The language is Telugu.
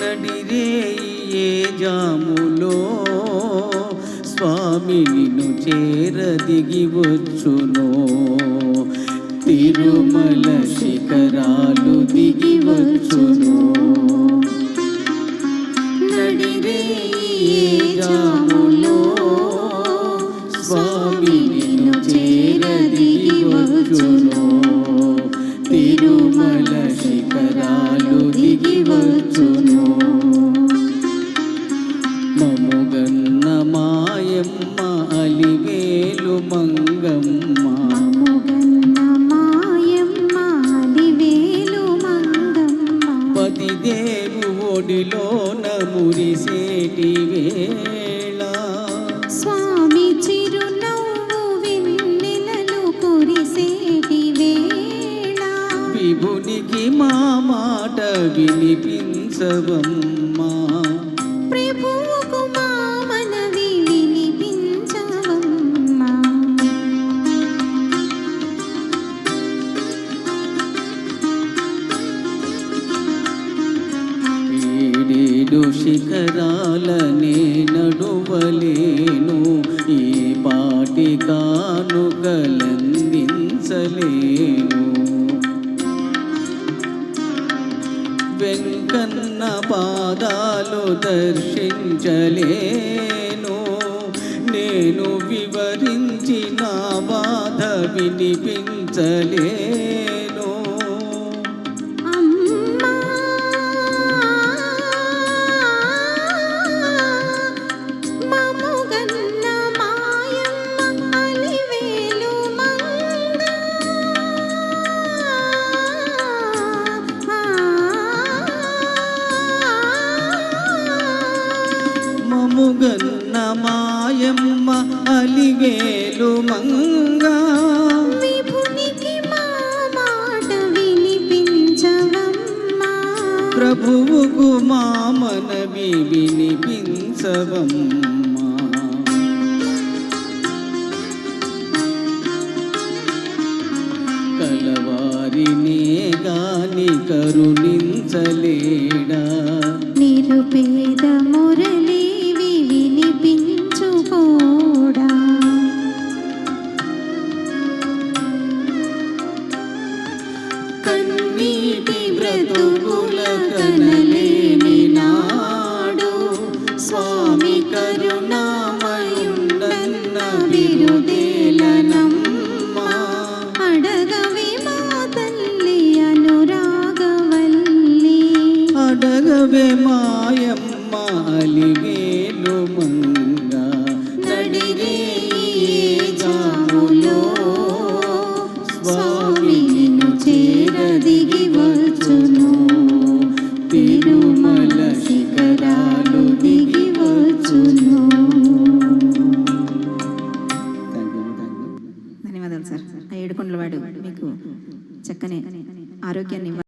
నడిరేయే జాములో స్వామి నిన్ను చేరదిగి వచ్చును. తిరుమల శిఖరాలు దిగి వచ్చును. నడిరేయే జాములో స్వామి నిన్ను చేరదిగి వచ్చును. తిరుమల శిఖరాలు దిగి వచ్చును. మముగన్న మాయమ్మ అలివేలు మంగమ్మ, పతిదేవు ఒడిలోన మురిసేటి వేళ స్వామి చిరునవ్వు వెన్నెలలు కురిసేటి వేళ విభునికి మా మాట వినిపించవమ్మా. ప్రభువుకు మా మనవి వినిపించవమ్మా. ఏడేడు శిఖరాలనే నడువలేను, ఈ పాటి కానుకలందించలేను. వెంకన్న పాదాలు దర్శించలేను, నేను వివరించిన బాధ వినిపించలేను. అమ్మా మముగన్న మాయమ్మ అలివేలు మంగ, మముగన్న మాయమ్మ అలివేలు మంగ, విభునికి మా మాట వినిపించవమ్మా. ప్రభువుకు మా మనవి వినిపించవమ్మా. కలవారినే గాని కరుణించలేడా, నిరుపేద మురళివి వినిపించుకోడా. కన్నీటి బ్రతుకుల కనలేని నాడు స్వామి కరుణామయుండన్న విరుదేలనమ్మా. అడగవి మా తల్లి అనురాగవల్లి, అడగవే మాయమ్మ అలివేలు మంగ. నడిరేయే జాములో స్వామి నిన్ను చేరదిగి